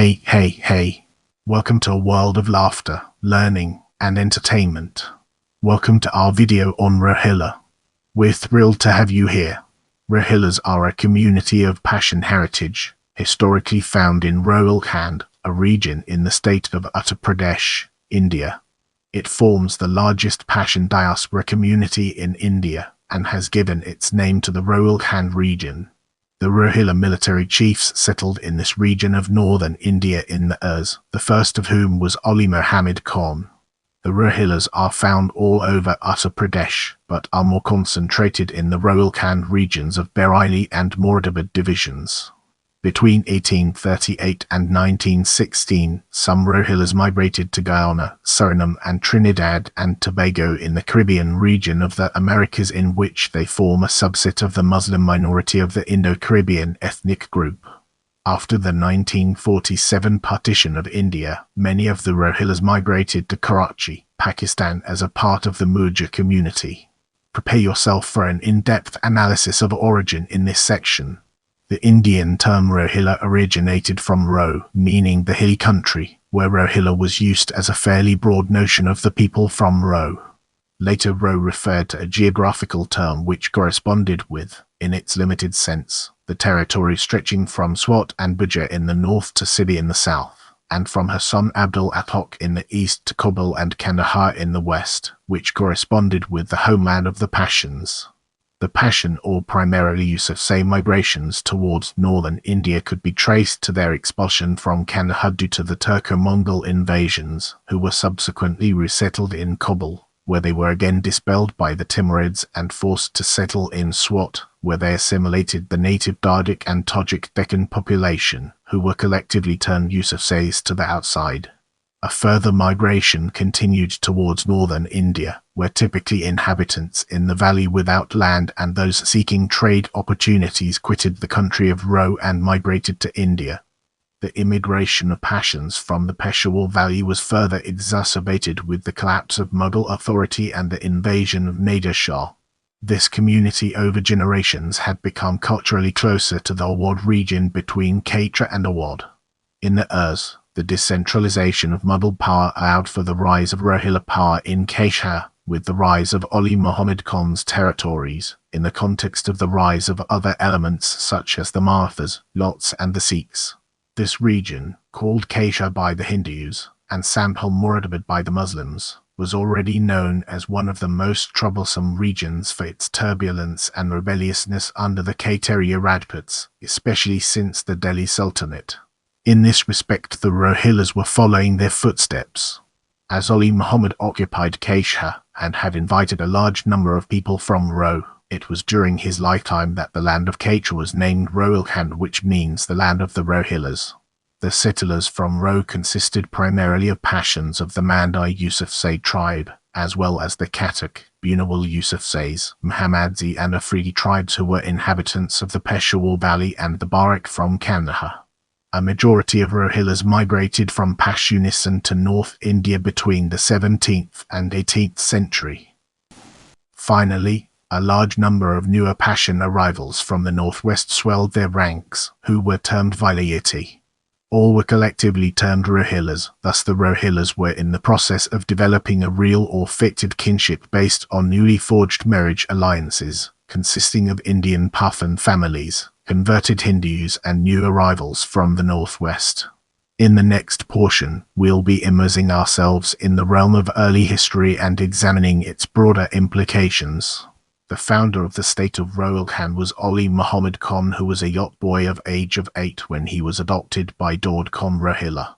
Hey. Welcome to a world of laughter, learning, and entertainment. Welcome to our video on Rohilla. We're thrilled to have you here. Rohillas are a community of Pashtun heritage, historically found in Rohilkhand, a region in the state of Uttar Pradesh, India. It forms the largest Pashtun diaspora community in India and has given its name to the Rohilkhand region. The Rohilla military chiefs settled in this region of northern India in the years, the first of whom was Ali Mohammed Khan. The Rohillas are found all over Uttar Pradesh, but are more concentrated in the Rohilkhand regions of Bareilly and Moradabad divisions. Between 1838 and 1916, some Rohillas migrated to Guyana, Suriname and Trinidad and Tobago in the Caribbean region of the Americas, in which they form a subset of the Muslim minority of the Indo-Caribbean ethnic group. After the 1947 Partition of India, many of the Rohillas migrated to Karachi, Pakistan as a part of the Muhajir community. Prepare yourself for an in-depth analysis of origin in this section. The Indian term Rohilla originated from Ro, meaning the hilly country, where Rohilla was used as a fairly broad notion of the people from Ro. Later, Ro referred to a geographical term which corresponded with, in its limited sense, the territory stretching from Swat and Bajar in the north to Sindh in the south, and from Hassan Abdul Atok in the east to Kabul and Kandahar in the west, which corresponded with the homeland of the Pashtuns. The Pashtun, or primarily Yusufzai migrations towards northern India, could be traced to their expulsion from Kandahar due to the Turco-Mongol invasions, who were subsequently resettled in Kabul, where they were again dispelled by the Timurids and forced to settle in Swat, where they assimilated the native Dardic and Tajik Deccan population, who were collectively turned Yusufzais to the outside. A further migration continued towards northern India, where typically inhabitants in the valley without land and those seeking trade opportunities quitted the country of Ro and migrated to India. The immigration of Pashtuns from the Peshawar Valley was further exacerbated with the collapse of Mughal authority and the invasion of Nader Shah. This community over generations had become culturally closer to the Awadh region between Katra and Awadh. In the years, the decentralization of Mughal power allowed for the rise of Rohilla power in Kashmir, with the rise of Ali Mohammed Khan's territories, in the context of the rise of other elements such as the Marathas, Lots and the Sikhs. This region, called Kashmir by the Hindus, and Sambhal Moradabad by the Muslims, was already known as one of the most troublesome regions for its turbulence and rebelliousness under the Kataria Rajputs, especially since the Delhi Sultanate. In this respect, the Rohillas were following their footsteps. As Ali Muhammad occupied Kashmir and had invited a large number of people from Ro, it was during his lifetime that the land of Kashmir was named Rohilkhand, which means the land of the Rohillas. The settlers from Ro consisted primarily of Pashtuns of the Mandai Yusufzai tribe, as well as the Katak, Bunawal Yusufzais, Mohammadzi and Afridi tribes who were inhabitants of the Peshawar Valley and the Barak from Kandahar. A majority of Rohillas migrated from Pashtunistan to North India between the 17th and 18th century. Finally, a large number of newer Pashtun arrivals from the northwest swelled their ranks, who were termed Vilayati. All were collectively termed Rohillas, thus the Rohillas were in the process of developing a real or fictive kinship based on newly forged marriage alliances, consisting of Indian Pathan families, converted Hindus and new arrivals from the northwest. In the next portion, we'll be immersing ourselves in the realm of early history and examining its broader implications. The founder of the state of Rohilkhand was Ali Mohammed Khan, who was a yacht boy of age of 8 when he was adopted by Daud Khan Rohilla.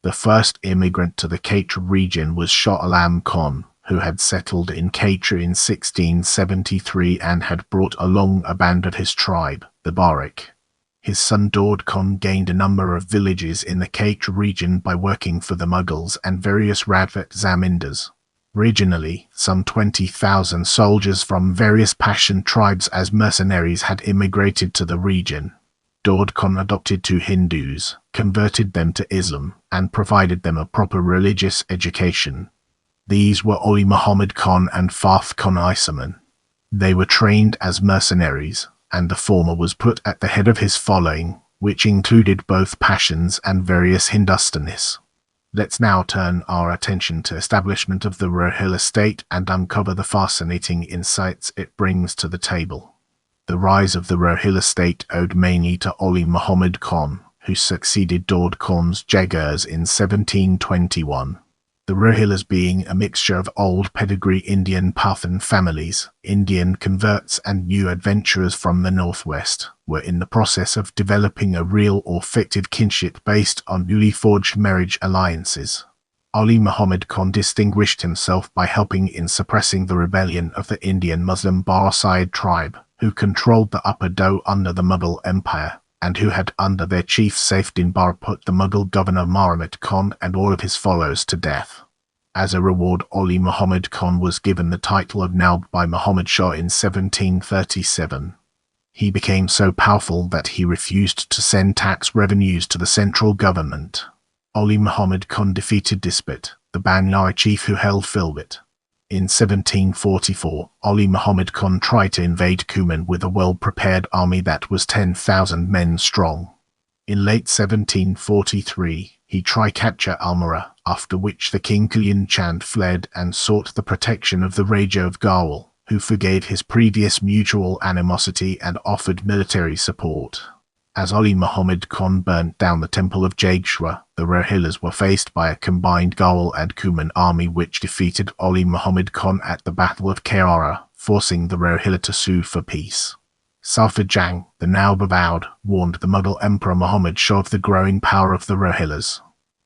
The first immigrant to the Katra region was Shah Alam Khan, who had settled in Katra in 1673 and had brought along a band of his tribe, the Barak. His son Daud Khan gained a number of villages in the Katra region by working for the Mughals and various Rajput zamindars. Originally, some 20,000 soldiers from various Pashtun tribes as mercenaries had immigrated to the region. Daud Khan adopted 2 Hindus, converted them to Islam, and provided them a proper religious education. These were Ali Muhammad Khan and Fath Khan Isaman. They were trained as mercenaries, and the former was put at the head of his following, which included both Pashtuns and various Hindustanis. Let's now turn our attention to establishment of the Rohilla state and uncover the fascinating insights it brings to the table. The rise of the Rohilla state owed mainly to Ali Mohammed Khan, who succeeded Daud Khan's Jagirs in 1721. The Rohillas, being a mixture of old pedigree Indian Pathan families, Indian converts and new adventurers from the northwest, were in the process of developing a real or fictive kinship based on newly forged marriage alliances. Ali Mohammed Khan distinguished himself by helping in suppressing the rebellion of the Indian Muslim Bareilly tribe, who controlled the upper Dow under the Mughal Empire, and who had under their chief Saifuddin Bar put the Mughal governor Muhammad Khan and all of his followers to death. As a reward, Ali Mohammed Khan was given the title of Naub by Muhammad Shah in 1737. He became so powerful that he refused to send tax revenues to the central government. Ali Mohammed Khan defeated Dispit, the Banyai chief who held Filbit. In 1744, Ali Mohammed Khan tried to invade Kuman with a well-prepared army that was 10,000 men strong. In late 1743, he tried capture Almora, after which the King Kulyan Chand fled and sought the protection of the Raja of Gaul, who forgave his previous mutual animosity and offered military support. As Ali Mohammed Khan burnt down the temple of Jageshwar, the Rohillas were faced by a combined Gaul and Kuman army which defeated Ali Mohammed Khan at the Battle of Kerala, forcing the Rohilla to sue for peace. Sulphur Jang, the now avowed, warned the Mughal Emperor Muhammad Shah of the growing power of the Rohillas.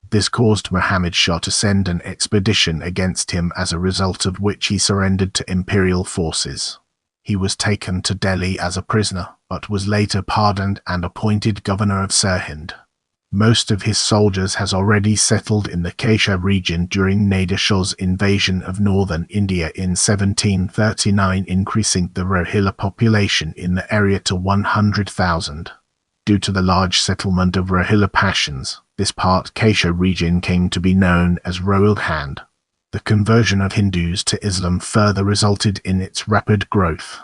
This caused Muhammad Shah to send an expedition against him, as a result of which he surrendered to imperial forces. He was taken to Delhi as a prisoner, but was later pardoned and appointed governor of Sirhind. Most of his soldiers has already settled in the Kashmir region during Nader Shah's invasion of northern India in 1739, increasing the Rohilla population in the area to 100,000. Due to the large settlement of Rohilla Pashtuns, this part Kashmir region came to be known as Rohilkhand. The conversion of Hindus to Islam further resulted in its rapid growth.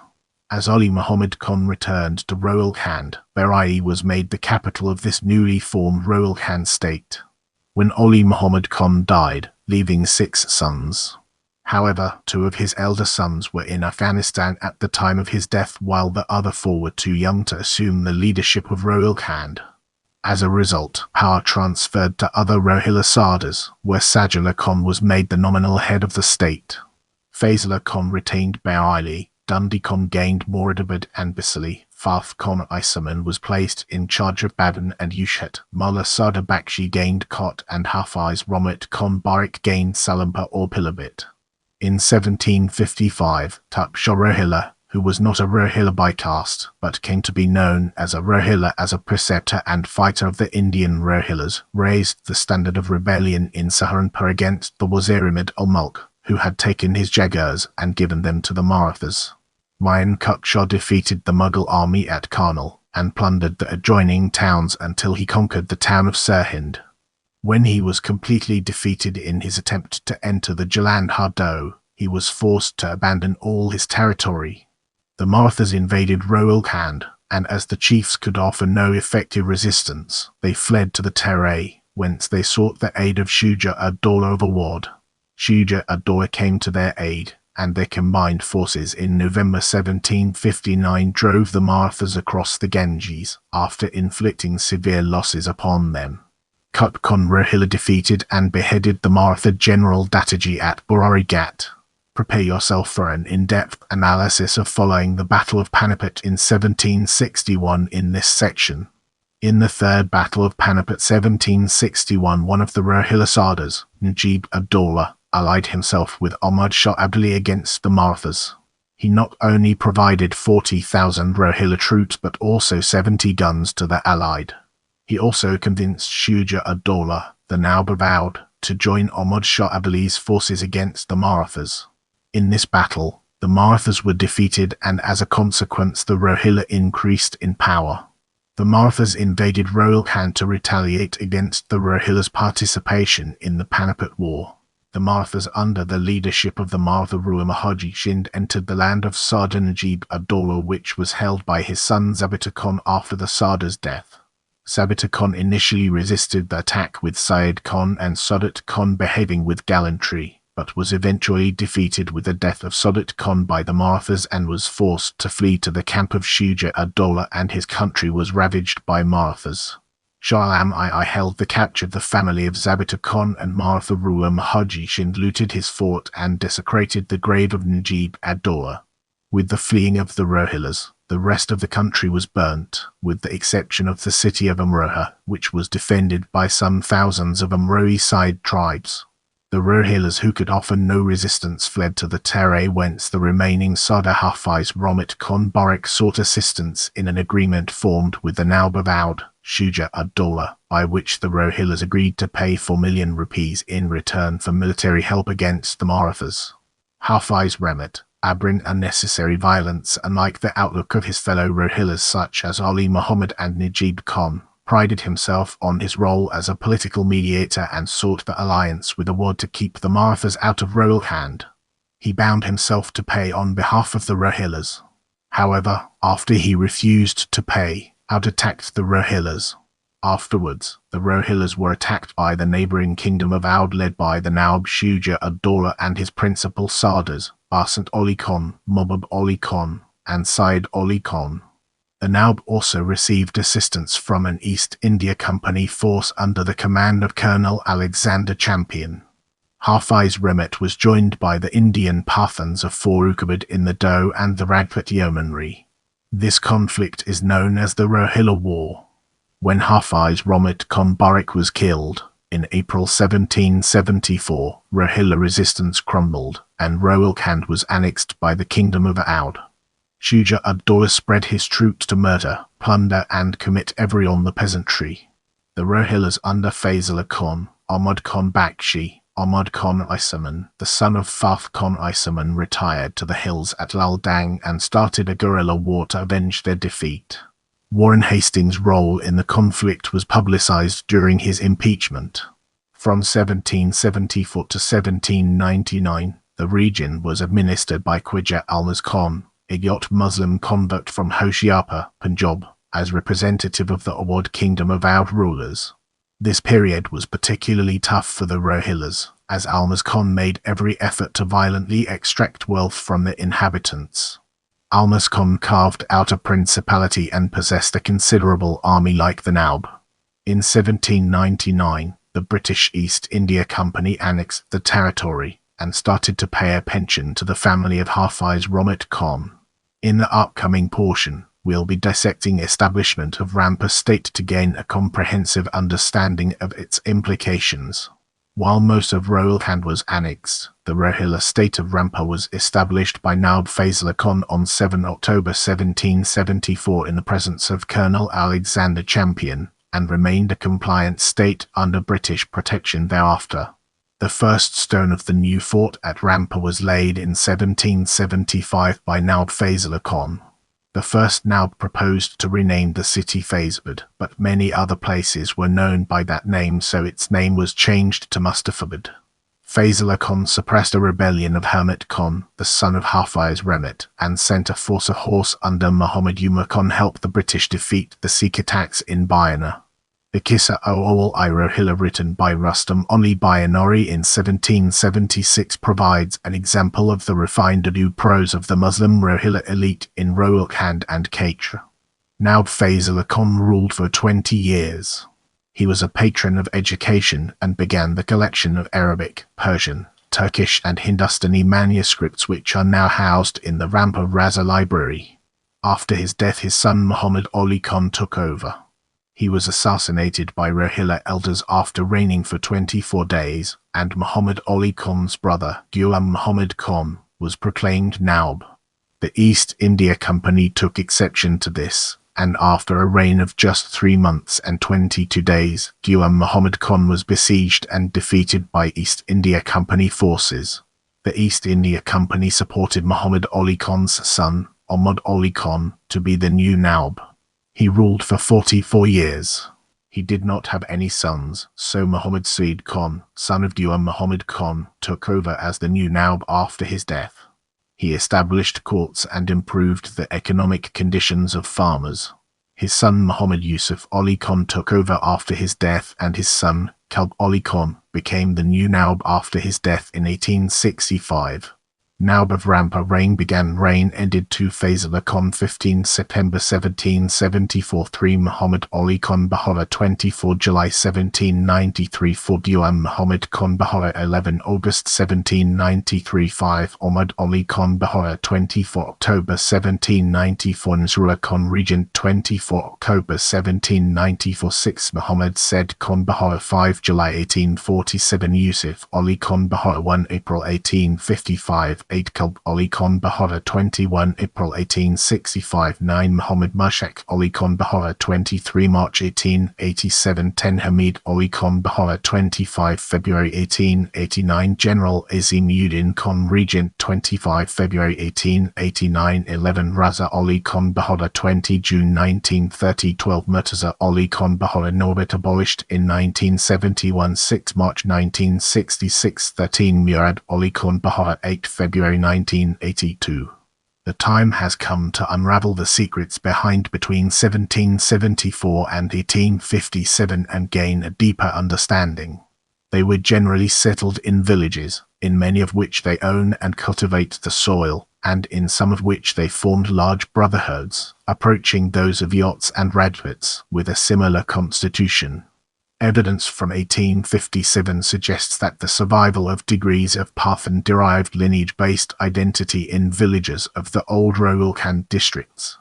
As Ali Mohammed Khan returned to Rohilkhand, Bareilly was made the capital of this newly formed Rohilkhand state. When Ali Mohammed Khan died, leaving 6 sons. However, 2 of his elder sons were in Afghanistan at the time of his death, while the other 4 were too young to assume the leadership of Rohilkhand. As a result, power transferred to other Rohilla Sardars, where Sajala Khan was made the nominal head of the state. Fazla Khan retained Bareilly, Dundee Khan gained Moradabad and Bareilly, Fath Khan Isaman was placed in charge of Badan and Ushat, Mullah Sadar Bakshi gained Kot, and Hafiz Romat Khan Barik gained Salampur or Pilibhit. In 1755, Tup Shah Rohilla, who was not a Rohilla by caste, but came to be known as a Rohilla as a preceptor and fighter of the Indian Rohillas, raised the standard of rebellion in Saharanpur against the Wazir al-Mulk, who had taken his Jagirs and given them to the Marathas. Mian Kuk Shah defeated the Mughal army at Karnal and plundered the adjoining towns until he conquered the town of Sirhind. When he was completely defeated in his attempt to enter the Jalandhar Dow, he was forced to abandon all his territory. The Marathas invaded Rohilkhand, and as the chiefs could offer no effective resistance, they fled to the Terai, whence they sought the aid of Shuja ad-Dawla of Awad. Shuja ad-Dawla came to their aid, and their combined forces in November 1759 drove the Marathas across the Ganges, after inflicting severe losses upon them. Kut Khan Rohilla defeated and beheaded the Maratha general Dattaji at Burari Ghat. Prepare yourself for an in-depth analysis of following the Battle of Panipat in 1761 in this section. In the Third Battle of Panipat 1761, one of the Rohilla Sardars, Najib ad-Dawla, allied himself with Ahmad Shah Abdali against the Marathas. He not only provided 40,000 Rohilla troops but also 70 guns to the allied. He also convinced Shuja ad-Dawla, the now avowed, to join Ahmad Shah Abdali's forces against the Marathas. In this battle, the Marathas were defeated, and as a consequence the Rohilla increased in power. The Marathas invaded Rohilkhand to retaliate against the Rohillas' participation in the Panipat War. The Marathas, under the leadership of the Maratha ruler Muhajir Shind, entered the land of Sardar Najib ad-Dawla, which was held by his son Zabita Khan after the Sardar's death. Zabita Khan initially resisted the attack, with Syed Khan and Sadat Khan behaving with gallantry, but was eventually defeated with the death of Sadat Khan by the Marathas and was forced to flee to the camp of Shuja-ud-Dowlah, and his country was ravaged by Marathas. Shah Alam II held the captured the family of Zabita Khan and Maratha ruler Muhajir looted his fort and desecrated the grave of Najib-ud-Dowlah. With the fleeing of the Rohillas, the rest of the country was burnt, with the exception of the city of Amroha, which was defended by some thousands of Amrohi side tribes. The Rohillas, who could offer no resistance, fled to the Terai, whence the remaining Sada Hafiz Mohammed Khan Barak sought assistance in an agreement formed with the Naub of Oud, Shuja-ud-Dowlah, by which the Rohillas agreed to pay 4 million rupees in return for military help against the Marathas. Hafiz Rahmat, abhorring unnecessary violence, unlike the outlook of his fellow Rohillas such as Ali Mohammed and Najib Khan, prided himself on his role as a political mediator and sought the alliance with Awad to keep the Marathas out of Rohilkhand. He bound himself to pay on behalf of the Rohillas. However, after he refused to pay, Oud attacked the Rohillas. Afterwards, the Rohillas were attacked by the neighbouring kingdom of Oud, led by the Naub Shuja-ud-Dowlah and his principal Sardars, Basant Ali Khan, Mahbub Ali Khan, and Syed Ali Khan. The Naub also received assistance from an East India Company force under the command of Colonel Alexander Champion. Hafiz Rahmat was joined by the Indian Pathans of Farrukhabad in the Doh and the Rajput Yeomanry. This conflict is known as the Rohilla War. When Hafiz Rahmat Khan Barak was killed, in April 1774, Rohilla resistance crumbled, and Rohilkhand was annexed by the Kingdom of Oud. Shuja-ud-Dowlah spread his troops to murder, plunder and commit every on the peasantry. The Rohillas under Faisallah Khan, Ahmad Khan Bakshi, Ahmad Khan Isaman, the son of Fath Khan Isaman, retired to the hills at Laldang and started a guerrilla war to avenge their defeat. Warren Hastings' role in the conflict was publicized during his impeachment. From 1774 to 1799, the region was administered by Khwaja Almaz Khan, a Yot Muslim convert from Hoshiarpur, Punjab, as representative of the Awad Kingdom of Oud rulers. This period was particularly tough for the Rohillas, as Almaz Khan made every effort to violently extract wealth from the inhabitants. Almaz Khan carved out a principality and possessed a considerable army like the Naub. In 1799, the British East India Company annexed the territory and started to pay a pension to the family of Hafiz Rahmat Khan. In the upcoming portion, we'll be dissecting establishment of Rampa state to gain a comprehensive understanding of its implications. While most of Rohilkhand was annexed, the Rohilla state of Rampa was established by Naub Faisallah Khan on 7 October 1774 in the presence of Colonel Alexander Champion, and remained a compliant state under British protection thereafter. The first stone of the new fort at Rampa was laid in 1775 by Naub Faisallah Khan. The first Naub proposed to rename the city Faizabad, but many other places were known by that name, so its name was changed to Mustafabad. Faisallah Khan suppressed a rebellion of Hamid Khan, the son of Hafiz Rahmat, and sent a force of horse under Muhammad Umar Khan help the British defeat the Sikh attacks in Guyana. The Qissa o-Awwal-i Rohilla, written by Rustam Ali Bayanori in 1776, provides an example of the refined Urdu prose of the Muslim Rohilla elite in Rohilkhand and Katra. Naub Faisallah Khan ruled for 20 years. He was a patron of education and began the collection of Arabic, Persian, Turkish and Hindustani manuscripts, which are now housed in the Rampa Raza Library. After his death, his son Muhammad Ali Khan took over. He was assassinated by Rohilla elders after reigning for 24 days, and Muhammad Ali Khan's brother, Ghulam Muhammad Khan, was proclaimed Naub. The East India Company took exception to this, and after a reign of just 3 months and 22 days, Ghulam Muhammad Khan was besieged and defeated by East India Company forces. The East India Company supported Muhammad Ali Khan's son, Ahmad Ali Khan, to be the new Naub. He ruled for 44 years. He did not have any sons, so Muhammad Said Khan, son of Ghulam Muhammad Khan, took over as the new Naub after his death. He established courts and improved the economic conditions of farmers. His son Muhammad Yusuf Ali Khan took over after his death, and his son, Kalb Ali Khan, became the new Naub after his death in 1865. Naub of Rampa reign ended 2 Faisal Khan 15 September 1774 3 Muhammad Ali Khan Bahara 24 July 1793 4 Diwan Muhammad Khan Bahara 11 August 1793 5 Ahmad Ali Khan Bahara 24 October 1794 Nasrullah Khan Regent 24 October 1794 6 Muhammad Said Khan Bahara 5 July 1847 Yusuf Ali Khan Bahara 1 April 1855 8 Kalb Ali Khan Bahara 21 April 1865 9 Muhammad Mashak Ali Khan Bahara 23 March 1887 10 Hamid Ali Khan Bahara 25 February 1889 General Azim Uddin Khan Regent 25 February 1889 11 Raza Ali Khan Bahara 20 June 1930 12 Murtaza Ali Khan Bahara Norbert abolished in 1971 6 March 1966 13 Murad Ali Khan Bahara 8 February 1982. The time has come to unravel the secrets behind between 1774 and 1857 and gain a deeper understanding. They were generally settled in villages, in many of which they own and cultivate the soil, and in some of which they formed large brotherhoods, approaching those of yachts and rajputs, with a similar constitution. Evidence from 1857 suggests that the survival of degrees of Parthian-derived lineage-based identity in villages of the old Rohilkhand districts.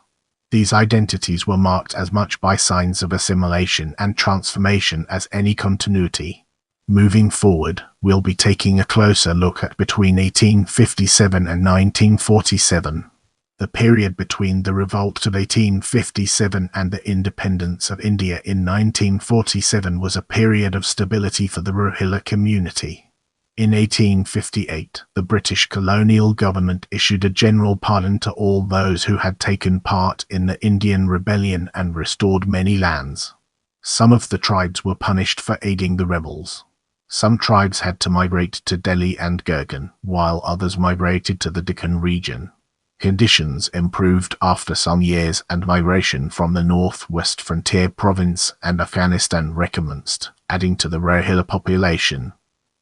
These identities were marked as much by signs of assimilation and transformation as any continuity. Moving forward, we'll be taking a closer look at between 1857 and 1947. The period between the revolt of 1857 and the independence of India in 1947 was a period of stability for the Rohilla community. In 1858, the British colonial government issued a general pardon to all those who had taken part in the Indian Rebellion and restored many lands. Some of the tribes were punished for aiding the rebels. Some tribes had to migrate to Delhi and Gurgan, while others migrated to the Deccan region. Conditions improved after some years, and migration from the northwest frontier province and Afghanistan recommenced, adding to the Rohilla population.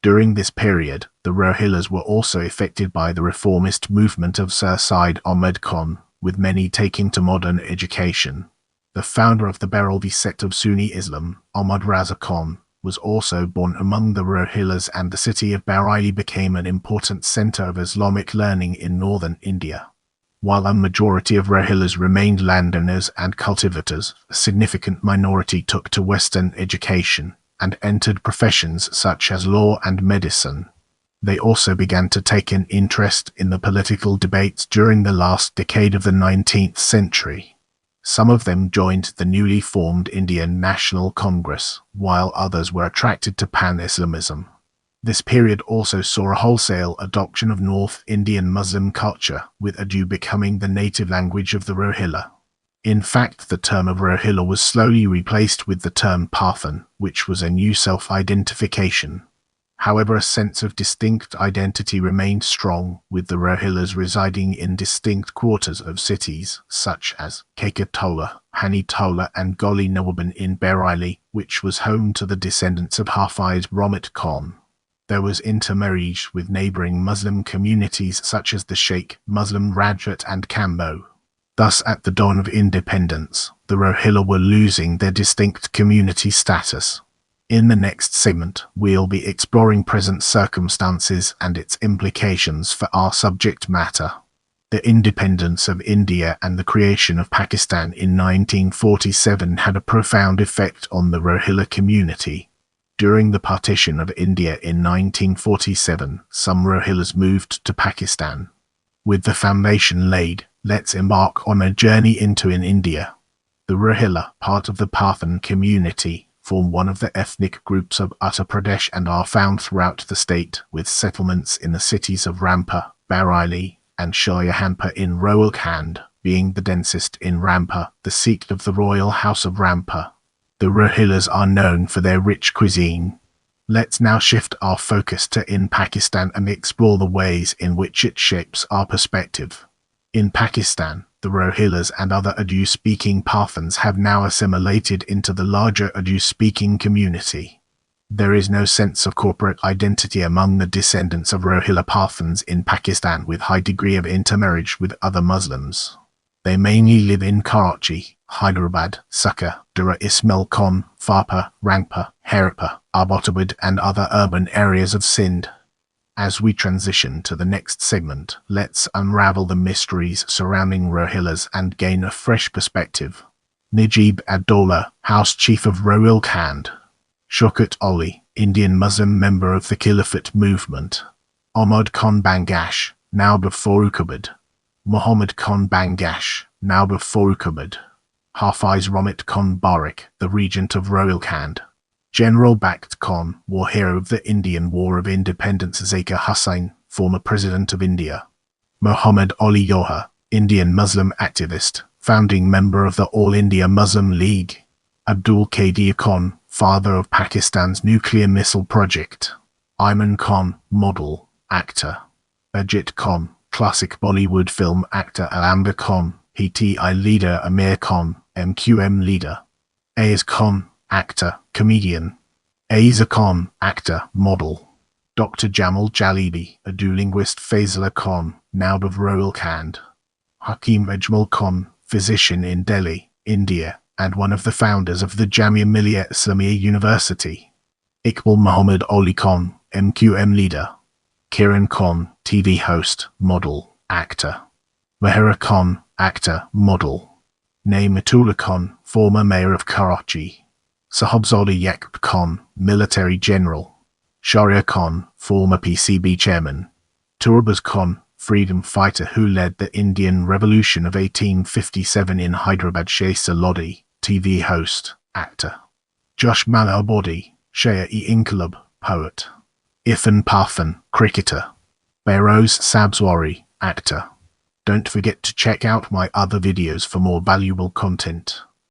During this period, the Rohillas were also affected by the reformist movement of Sir Syed Ahmed Khan, with many taking to modern education. The founder of the Bareilly sect of Sunni Islam, Ahmad Raza Khan, was also born among the Rohillas, and the city of Bareilly became an important center of Islamic learning in northern India. While a majority of Rohillas remained landowners and cultivators, a significant minority took to Western education and entered professions such as law and medicine. They also began to take an interest in the political debates during the last decade of the 19th century. Some of them joined the newly formed Indian National Congress, while others were attracted to Pan-Islamism. This period also saw a wholesale adoption of North Indian Muslim culture, with Urdu becoming the native language of the Rohilla. In fact, the term of Rohilla was slowly replaced with the term Parthian, which was a new self-identification. However, a sense of distinct identity remained strong, with the Rohillas residing in distinct quarters of cities, such as Kakatola, Hanitola and Goli Nawaban in Bareilly, which was home to the descendants of Hafiz Rahmat Khan. There was intermarriage with neighbouring Muslim communities such as the Sheikh, Muslim Rajput and Kambo. Thus, at the dawn of independence, the Rohilla were losing their distinct community status. In the next segment, we'll be exploring present circumstances and its implications for our subject matter. The independence of India and the creation of Pakistan in 1947 had a profound effect on the Rohilla community. During the partition of India in 1947, some Rohillas moved to Pakistan. With the foundation laid, let's embark on a journey into India. The Rohilla, part of the Parthian community, form one of the ethnic groups of Uttar Pradesh and are found throughout the state, with settlements in the cities of Rampa, Bareilly, and Shahjahanpur in Rohilkhand, being the densest in Rampa, the seat of the royal house of Rampa. The Rohillas are known for their rich cuisine. Let's now shift our focus to Pakistan and explore the ways in which it shapes our perspective. In Pakistan, the Rohillas and other Urdu-speaking Pathans have now assimilated into the larger Urdu-speaking community. There is no sense of corporate identity among the descendants of Rohilla Pathans in Pakistan, with high degree of intermarriage with other Muslims. They mainly live in Karachi, Hyderabad, Succa, Dura Ismail Khan, Farpa, Rangpa, Herapa, Abbottabad and other urban areas of Sindh. As we transition to the next segment, let's unravel the mysteries surrounding Rohillas and gain a fresh perspective. Najib ad-Dawla, House Chief of Rohilkhand. Shaukat Ali, Indian Muslim member of the Khilafat movement. Ahmad Khan Bangash, Naub of Farrukhabad. Muhammad Khan Bangash, Naub of Farrukhabad. Hafiz Ramit Khan Barak, the regent of Rohilkhand. General Bakht Khan, war hero of the Indian War of Independence. Zakir Hussain, former President of India. Muhammad Ali Yoha, Indian Muslim activist, founding member of the All India Muslim League. Abdul Qadir Khan, father of Pakistan's nuclear missile project. Ayman Khan, model, actor. Ajit Khan, classic Bollywood film actor. Alamba Khan, PTI leader. Amir Khan, MQM leader. Ayaz Khan, actor, comedian. Aiza Khan, actor, model. Dr. Jamal Jalebi, Urdu linguist. Faisal Khan, Naub of Rohilkhand. Hakim Ajmal Khan, physician in Delhi, India, and one of the founders of the Jamia Millia Islamia University. Iqbal Muhammad Ali Khan, MQM leader. Kiran Khan, TV host, model, actor. Mahira Khan, actor, model. Naematullah Khan, former mayor of Karachi. Sahabzada Yaqub Khan, military general. Sharia Khan, former PCB chairman. Turbaz Khan, freedom fighter who led the Indian Revolution of 1857 in Hyderabad. Shaisa Lodi, TV host, actor. Josh Malabodi, Shaya-e-Inqilab, poet. Irfan Pathan, cricketer. Behrouz Sabzwari, actor. Don't forget to check out my other videos for more valuable content.